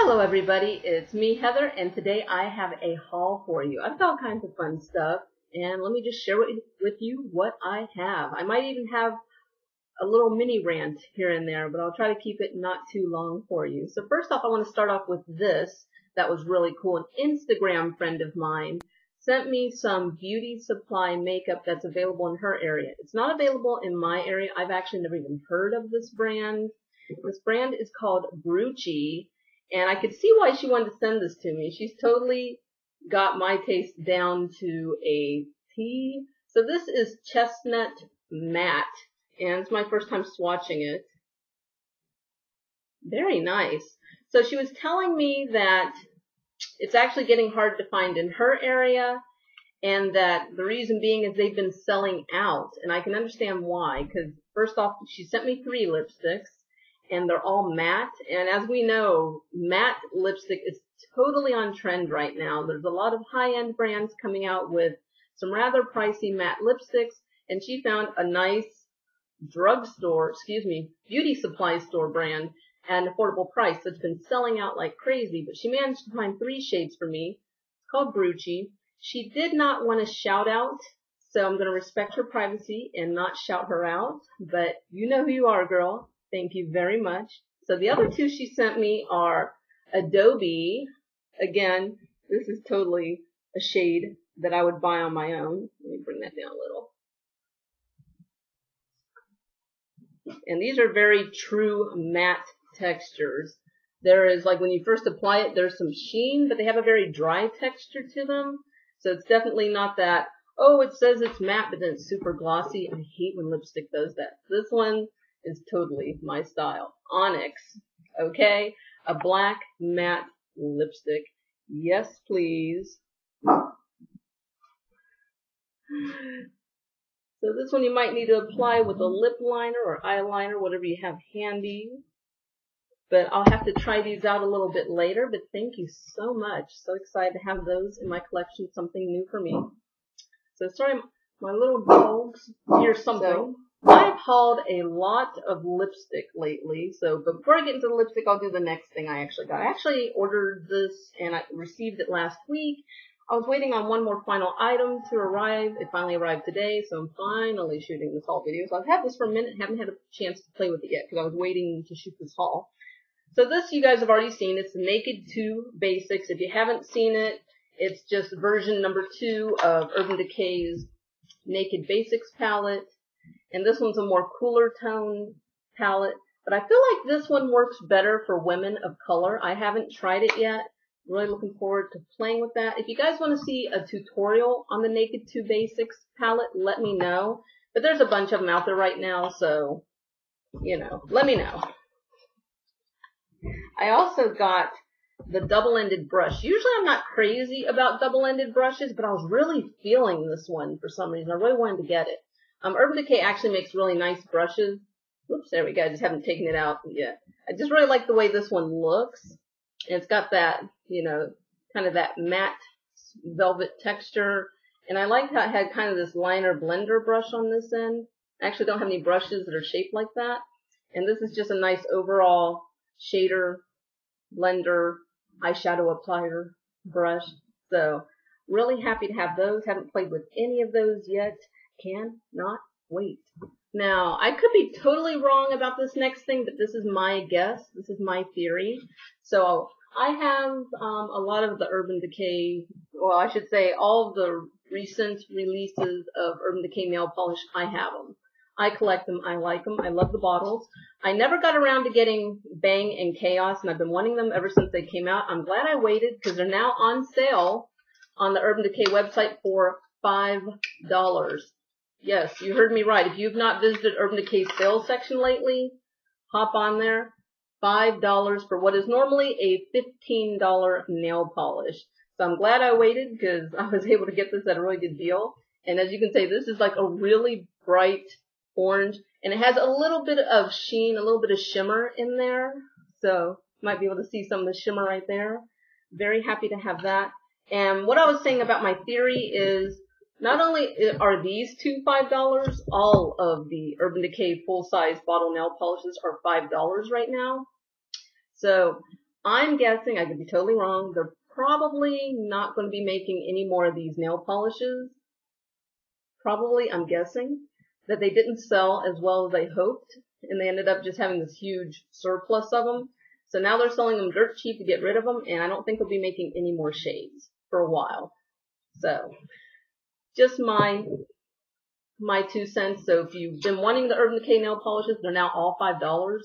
Hello everybody, it's me Heather, and today I have a haul for you. I've got all kinds of fun stuff, and let me just share with you what I have. I might even have a little mini rant here and there, but I'll try to keep it not too long for you. So first off, I want to start off with this. That was really cool. An Instagram friend of mine sent me some beauty supply makeup that's available in her area. It's not available in my area. I've actually never even heard of this brand. This brand is called Decay. And I could see why she wanted to send this to me. She's totally got my taste down to a T. So this is Chestnut Matte. And it's my first time swatching it. Very nice. So she was telling me that it's actually getting hard to find in her area. And that the reason being is they've been selling out. And I can understand why. Because first off, she sent me 3 lipsticks. And they're all matte. And as we know, matte lipstick is totally on trend right now. There's a lot of high-end brands coming out with some rather pricey matte lipsticks. And she found a nice beauty supply store brand at an affordable price that's been selling out like crazy. But she managed to find 3 shades for me. It's called Decay. She did not want to shout out, so I'm going to respect her privacy and not shout her out. But you know who you are, girl. Thank you very much. So the other 2 she sent me are Adobe. Again, this is totally a shade that I would buy on my own. Let me bring that down a little. And these are very true matte textures. There is, like when you first apply it, there's some sheen, but they have a very dry texture to them. So it's definitely not that, oh, it says it's matte, but then it's super glossy. I hate when lipstick does that. This one is totally my style. Onyx, okay? A black matte lipstick. Yes, please. So this one you might need to apply with a lip liner or eyeliner, whatever you have handy. But I'll have to try these out a little bit later, but thank you so much. So excited to have those in my collection, something new for me. So sorry, my little dogs hear something. I've hauled a lot of lipstick lately, so before I get into the lipstick, I'll do the next thing I actually got. I actually ordered this and I received it last week. I was waiting on one more final item to arrive. It finally arrived today, so I'm finally shooting this haul video. So I've had this for a minute, haven't had a chance to play with it yet because I was waiting to shoot this haul. So this you guys have already seen. It's the Naked 2 Basics. If you haven't seen it, it's just version number 2 of Urban Decay's Naked Basics palette. And this one's a more cooler tone palette. But I feel like this one works better for women of color. I haven't tried it yet. Really looking forward to playing with that. If you guys want to see a tutorial on the Naked 2 Basics palette, let me know. But there's a bunch of them out there right now, so, you know, let me know. I also got the double-ended brush. Usually I'm not crazy about double-ended brushes, but I was really feeling this one for some reason. I really wanted to get it. Urban Decay actually makes really nice brushes. Whoops, there we go. I just haven't taken it out yet. I just really like the way this one looks. And it's got that, you know, kind of that matte velvet texture. And I liked how it had kind of this liner blender brush on this end. I actually don't have any brushes that are shaped like that. And this is just a nice overall shader, blender, eyeshadow applier brush. So really happy to have those. Haven't played with any of those yet. Cannot wait. Now, I could be totally wrong about this next thing, but this is my guess. This is my theory. So I have a lot of the Urban Decay, well, I should say all of the recent releases of Urban Decay nail polish. I have them. I collect them. I like them. I love the bottles. I never got around to getting Bang and Chaos, and I've been wanting them ever since they came out. I'm glad I waited because they're now on sale on the Urban Decay website for $5. Yes, you heard me right. If you've not visited Urban Decay's sales section lately, hop on there. $5 for what is normally a $15 nail polish. So I'm glad I waited because I was able to get this at a really good deal. And as you can see, this is like a really bright orange. And it has a little bit of sheen, a little bit of shimmer in there. So you might be able to see some of the shimmer right there. Very happy to have that. And what I was saying about my theory is not only are these two $5, all of the Urban Decay full-size bottle nail polishes are $5 right now. So I'm guessing, I could be totally wrong, they're probably not going to be making any more of these nail polishes. Probably, I'm guessing, that they didn't sell as well as they hoped, and they ended up just having this huge surplus of them. So now they're selling them dirt cheap to get rid of them, and I don't think they'll be making any more shades for a while. So, just my 2 cents. So if you've been wanting the Urban Decay nail polishes, they're now all $5.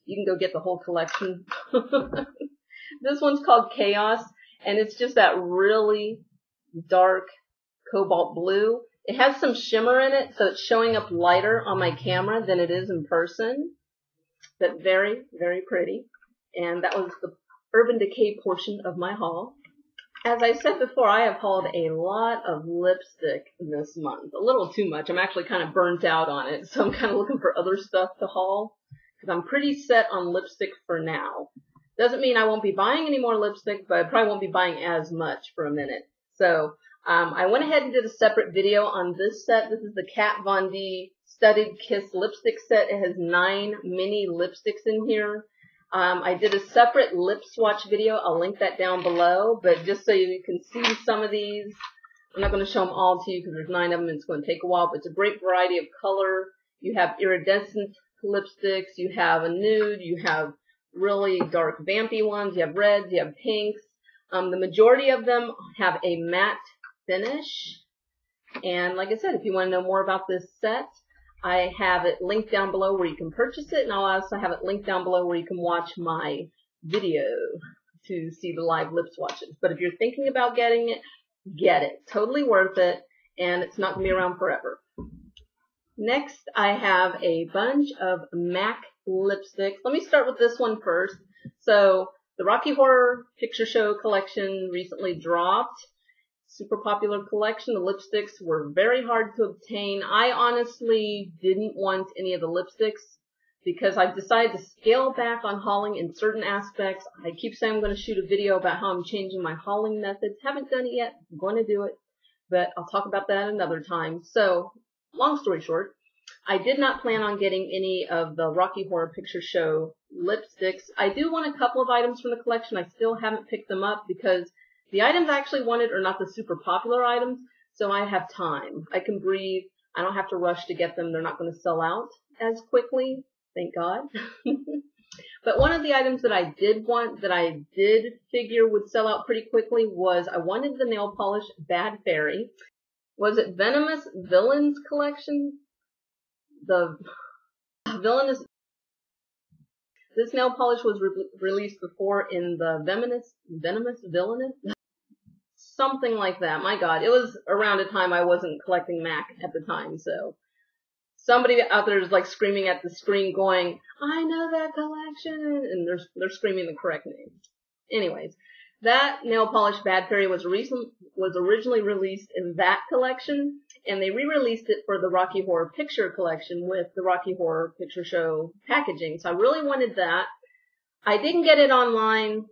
You can go get the whole collection. This one's called Chaos, and it's just that really dark cobalt blue. It has some shimmer in it, so it's showing up lighter on my camera than it is in person. But very, very pretty. And that was the Urban Decay portion of my haul. As I said before, I have hauled a lot of lipstick this month. A little too much. I'm actually kind of burnt out on it, so I'm kind of looking for other stuff to haul, because I'm pretty set on lipstick for now. Doesn't mean I won't be buying any more lipstick, but I probably won't be buying as much for a minute. So I went ahead and did a separate video on this set. This is the Kat Von D Studded Kiss lipstick set. It has 9 mini lipsticks in here. I did a separate lip swatch video. I'll link that down below, but just so you can see some of these, I'm not going to show them all to you because there's 9 of them and it's going to take a while, but it's a great variety of color. You have iridescent lipsticks, you have a nude, you have really dark vampy ones, you have reds, you have pinks. The majority of them have a matte finish. And like I said, if you want to know more about this set, I have it linked down below where you can purchase it, and I'll also have it linked down below where you can watch my video to see the live lip swatches. But if you're thinking about getting it, get it. Totally worth it, and it's not going to be around forever. Next, I have a bunch of MAC lipsticks. Let me start with this one first. So, the Rocky Horror Picture Show collection recently dropped. Super popular collection. The lipsticks were very hard to obtain. I honestly didn't want any of the lipsticks because I've decided to scale back on hauling in certain aspects. I keep saying I'm going to shoot a video about how I'm changing my hauling methods. Haven't done it yet. I'm going to do it, but I'll talk about that another time. So, long story short, I did not plan on getting any of the Rocky Horror Picture Show lipsticks. I do want a couple of items from the collection. I still haven't picked them up because the items I actually wanted are not the super popular items, so I have time. I can breathe. I don't have to rush to get them. They're not going to sell out as quickly, thank God. But one of the items that I did want, that I did figure would sell out pretty quickly, was I wanted the nail polish Bad Fairy. Was it Venomous Villains collection? The Villainous. This nail polish was released before in the Venomous Villainous? Something like that. My God, it was around a time I wasn't collecting MAC at the time, so somebody out there is like screaming at the screen going, I know that collection, and they're screaming the correct name. Anyways, that nail polish Bad Fairy was originally released in that collection, and they re-released it for the Rocky Horror Picture collection with the Rocky Horror Picture Show packaging. So I really wanted that. I didn't get it online,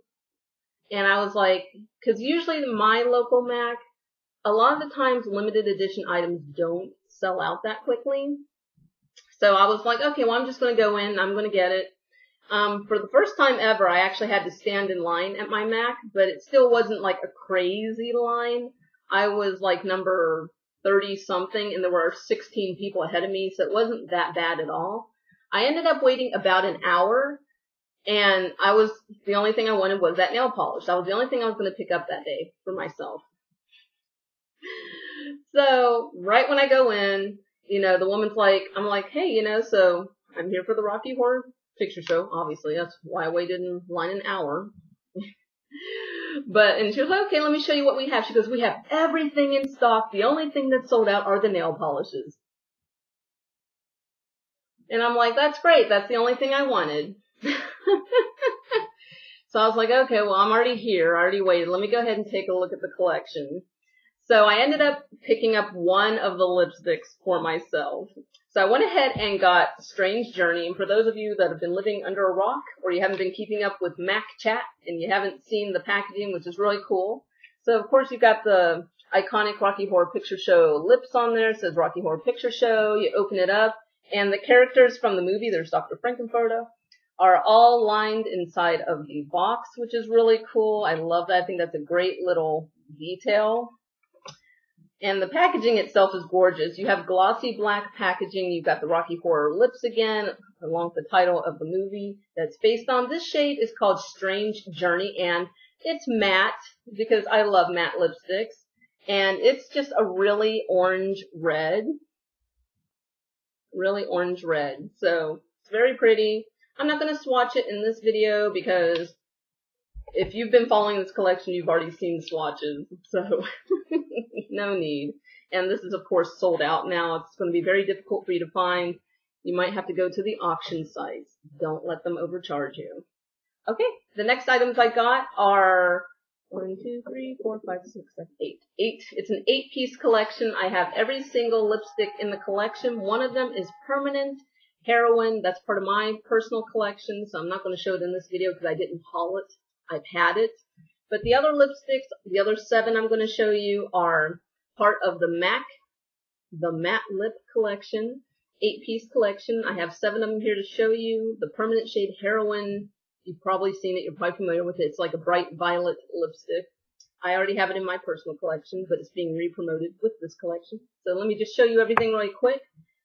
and I was like, because usually my local MAC, a lot of the times limited edition items don't sell out that quickly. So I was like, okay, well, I'm just going to go in, I'm going to get it. For the first time ever, I actually had to stand in line at my MAC, but it still wasn't like a crazy line. I was like number 30 something, and there were 16 people ahead of me, so it wasn't that bad at all. I ended up waiting about an hour, and the only thing I wanted was that nail polish. That was the only thing I was going to pick up that day for myself. So, right when I go in, the woman's like, I'm like, hey, so I'm here for the Rocky Horror Picture Show. Obviously, that's why I waited in line an hour. And she was like, okay, let me show you what we have. She goes, we have everything in stock. The only thing that's sold out are the nail polishes. And I'm like, that's great. That's the only thing I wanted. So I was like, okay, well, I'm already here. I already waited. Let me go ahead and take a look at the collection. So I ended up picking up one of the lipsticks for myself. So I went ahead and got Strange Journey. And for those of you that have been living under a rock or you haven't been keeping up with Mac Chat and you haven't seen the packaging, which is really cool. So, of course, you've got the iconic Rocky Horror Picture Show lips on there. It says Rocky Horror Picture Show. You open it up, and the characters from the movie, there's Dr. Frankenfurter, are all lined inside of the box, which is really cool. I love that. I think that's a great little detail. And the packaging itself is gorgeous. You have glossy black packaging. You've got the Rocky Horror lips again, along with the title of the movie that's based on. This shade is called Strange Journey, and it's matte because I love matte lipsticks. And it's just a really orange red. Really orange red. So it's very pretty. I'm not going to swatch it in this video because if you've been following this collection, you've already seen swatches. So no need. And this is, of course, sold out now. It's going to be very difficult for you to find. You might have to go to the auction sites. Don't let them overcharge you. Okay, the next items I got are 1, 2, 3, 4, 5, 6, 7, 8. It's an 8-piece collection. I have every single lipstick in the collection. One of them is Permanent Heroine. That's part of my personal collection, so I'm not going to show it in this video because I didn't haul it. I've had it. But the other lipsticks, the other 7 I'm going to show you are part of the Matte Lip collection, 8-piece collection. I have 7 of them here to show you. The Permanent shade Heroine, you've probably seen it. You're probably familiar with it. It's like a bright violet lipstick. I already have it in my personal collection, but it's being re-promoted with this collection. So let me just show you everything really quick.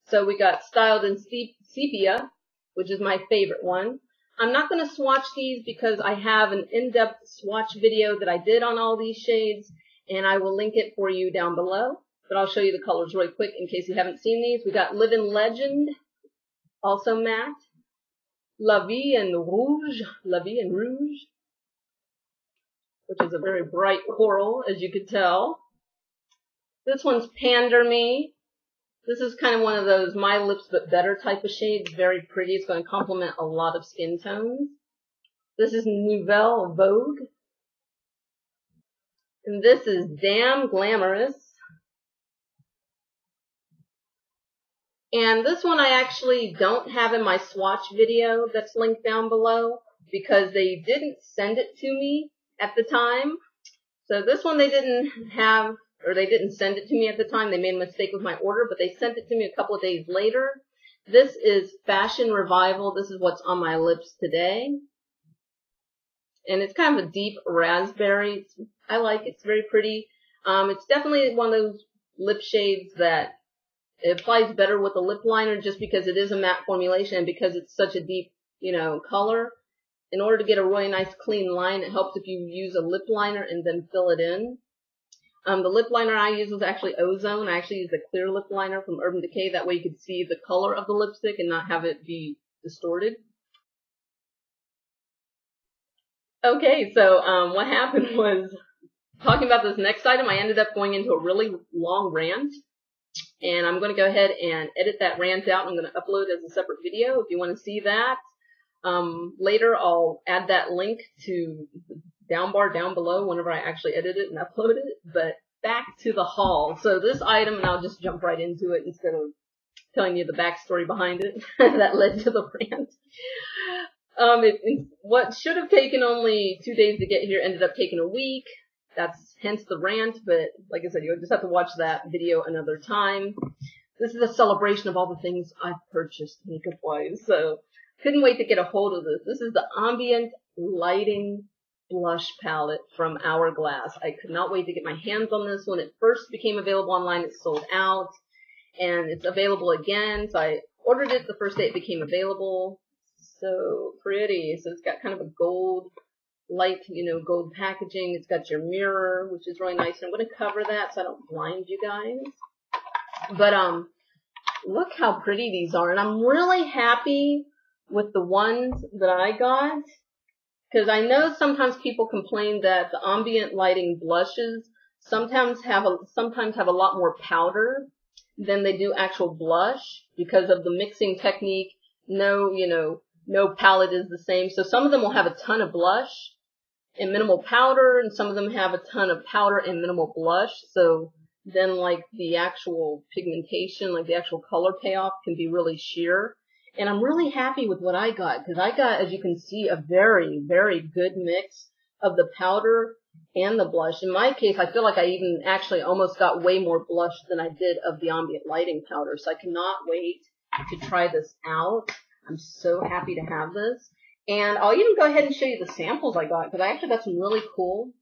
So we got Styled in Sepia, which is my favorite one. I'm not going to swatch these because I have an in-depth swatch video that I did on all these shades, and I will link it for you down below. But I'll show you the colors really quick in case you haven't seen these. We got Living Legend, also matte. La Vie en Rouge, which is a very bright coral, as you could tell. This one's Pander Me. This is kind of one of those My Lips But Better type of shades. Very pretty. It's going to complement a lot of skin tones. This is Nouvelle Vogue. And this is Damn Glamorous. And this one I actually don't have in my swatch video that's linked down below because they didn't send it to me at the time. So this one they didn't have, or they didn't send it to me at the time. They made a mistake with my order, but they sent it to me a couple of days later. This is Fashion Revival. This is what's on my lips today. And it's kind of a deep raspberry. I like it. It's very pretty. It's definitely one of those lip shades that it applies better with a lip liner just because it is a matte formulation and because it's such a deep, color. In order to get a really nice clean line, it helps if you use a lip liner and then fill it in. The lip liner I used was actually Ozone. I actually used a clear lip liner from Urban Decay. That way you could see the color of the lipstick and not have it be distorted. Okay, so what happened was, talking about this next item, I ended up going into a really long rant. And I'm going to go ahead and edit that rant out. I'm going to upload it as a separate video if you want to see that. Later, I'll add that link to the down bar down below whenever I actually edit it and upload it. But back to the haul. So this item, and I'll just jump right into it instead of telling you the backstory behind it that led to the rant. What should have taken only 2 days to get here ended up taking a week. That's hence the rant, but like I said, you'll just have to watch that video another time. This is a celebration of all the things I've purchased makeup-wise, so couldn't wait to get a hold of this. This is the Ambient Lighting Blush Palette from Hourglass. I could not wait to get my hands on this. When it first became available online, it sold out, and it's available again, so I ordered it the first day it became available. So pretty. So it's got kind of a gold light, gold packaging. It's got your mirror, which is really nice. I'm going to cover that so I don't blind you guys. But look how pretty these are. And I'm really happy with the ones that I got. Because I know sometimes people complain that the ambient lighting blushes sometimes have a lot more powder than they do actual blush because of the mixing technique. No palette is the same. So some of them will have a ton of blush and minimal powder, and some of them have a ton of powder and minimal blush. So then like the actual pigmentation, like the actual color payoff can be really sheer. And I'm really happy with what I got because I got, as you can see, a very, very good mix of the powder and the blush. In my case, I feel like I even actually almost got way more blush than I did of the ambient lighting powder. So I cannot wait to try this out. I'm so happy to have this. And I'll even go ahead and show you the samples I got, because I actually got some really cool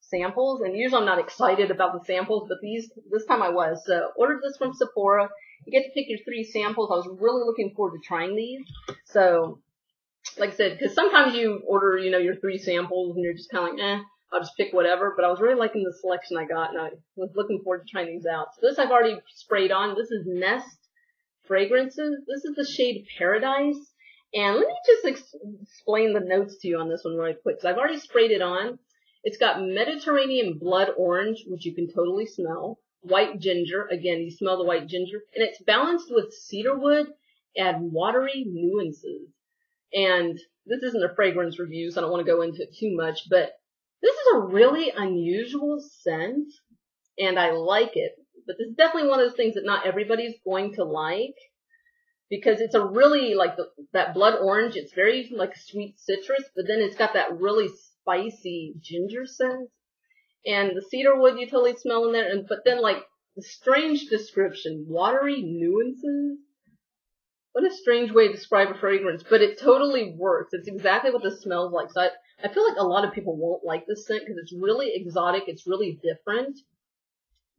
samples. And usually I'm not excited about the samples, but this time I was. So ordered this from Sephora. You get to pick your 3 samples. I was really looking forward to trying these. So, like I said, because sometimes you order, your 3 samples and you're just kind of like, I'll just pick whatever. But I was really liking the selection I got, and I was looking forward to trying these out. So this I've already sprayed on. This is Nest Fragrances. This is the shade Paradise. And let me just explain the notes to you on this one really quick. So I've already sprayed it on. It's got Mediterranean blood orange, which you can totally smell. White ginger. Again, you smell the white ginger. And it's balanced with cedarwood and watery nuances. And this isn't a fragrance review, so I don't want to go into it too much. But this is a really unusual scent, and I like it. But this is definitely one of those things that not everybody's going to like. Because it's a really, like, that blood orange, it's very, like, sweet citrus, but then it's got that really spicy ginger scent. And the cedarwood you totally smell in there, but then, like, the strange description, watery nuances. What a strange way to describe a fragrance, but it totally works. It's exactly what this smells like. So I feel like a lot of people won't like this scent because it's really exotic, it's really different.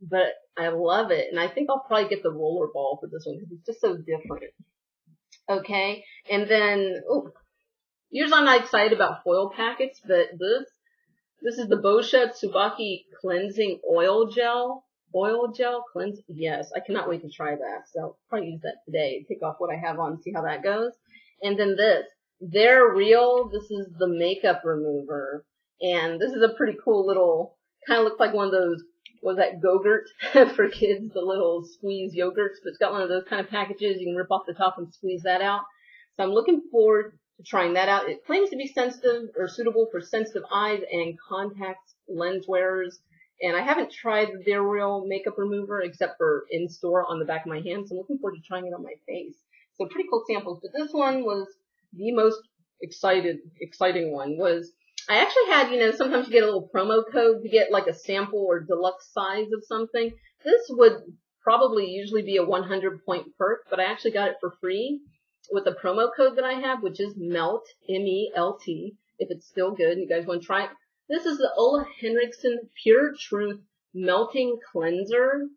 But I love it, and I think I'll probably get the rollerball for this one because it's just so different. Okay, and then, usually I'm not excited about foil packets, but this is the Boscia Tsubaki Cleansing Oil Gel. Oil Gel Cleanse, yes, I cannot wait to try that, so I'll probably use that today, take off what I have on, see how that goes. And then this, They're Real, this is the makeup remover, and this is a pretty cool little, kind of looks like one of those, was that Go-Gurt for kids, the little squeeze yogurts, but it's got one of those kind of packages. You can rip off the top and squeeze that out. So I'm looking forward to trying that out. It claims to be sensitive or suitable for sensitive eyes and contact lens wearers. And I haven't tried the They're Real makeup remover except for in-store on the back of my hand. So I'm looking forward to trying it on my face. So pretty cool samples. But this one was the most exciting one. I actually had, sometimes you get a little promo code to get like a sample or deluxe size of something. This would probably usually be a 100-point perk, but I actually got it for free with a promo code that I have, which is MELT, M-E-L-T, if it's still good and you guys want to try it. This is the Ole Henriksen Pure Truth Melting Cleanser,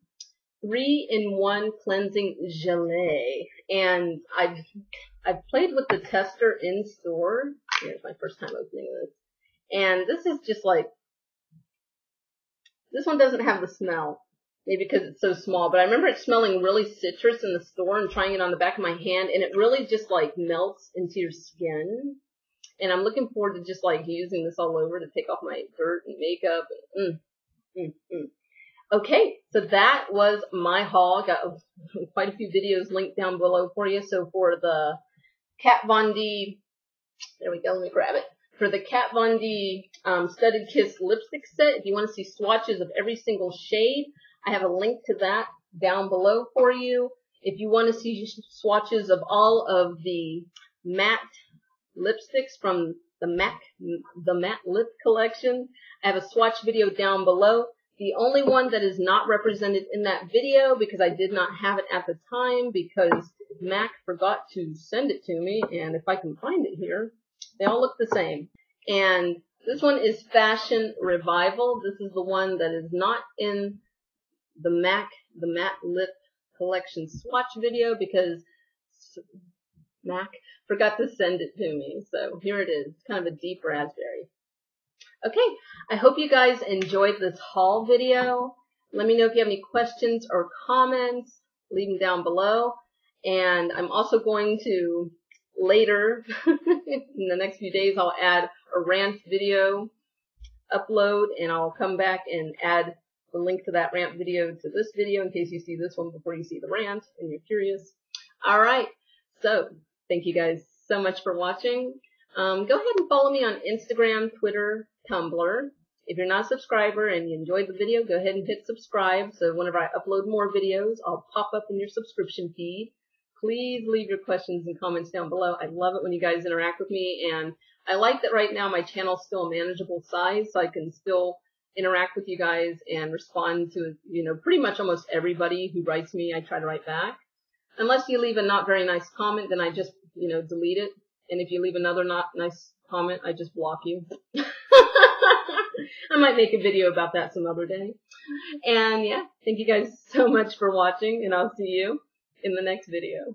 3-in-1 Cleansing Gelée. And I've played with the tester in store. Here's my first time opening this. And this is just like, this one doesn't have the smell, maybe because it's so small, but I remember it smelling really citrus in the store and trying it on the back of my hand, and it really just like melts into your skin. And I'm looking forward to just like using this all over to take off my dirt and makeup. Okay, so that was my haul. Got quite a few videos linked down below for you. So for the Kat Von D, there we go, let me grab it. For the Kat Von D Studded Kiss lipstick set, if you want to see swatches of every single shade, I have a link to that down below for you. If you want to see swatches of all of the matte lipsticks from the matte lip collection, I have a swatch video down below. The only one that is not represented in that video, because I did not have it at the time, because MAC forgot to send it to me, and if I can find it here, they all look the same. And this one is Fashion Revival. This is the one that is not in the matte lip collection swatch video because MAC forgot to send it to me. So here it is. It's kind of a deep raspberry. Okay, I hope you guys enjoyed this haul video. Let me know if you have any questions or comments. Leave them down below. And I'm also going to later, in the next few days, I'll add a rant video upload, and I'll come back and add the link to that rant video to this video in case you see this one before you see the rant and you're curious. Alright, so thank you guys so much for watching. Go ahead and follow me on Instagram, Twitter, Tumblr. If you're not a subscriber and you enjoyed the video, go ahead and hit subscribe so whenever I upload more videos, I'll pop up in your subscription feed. Please leave your questions and comments down below. I love it when you guys interact with me, and I like that right now my channel's still a manageable size, so I can still interact with you guys and respond to, pretty much almost everybody who writes me. I try to write back. Unless you leave a not very nice comment, then I just, delete it And if you leave another not nice comment, I just block you. I might make a video about that some other day. And yeah, thank you guys so much for watching, and I'll see you in the next video.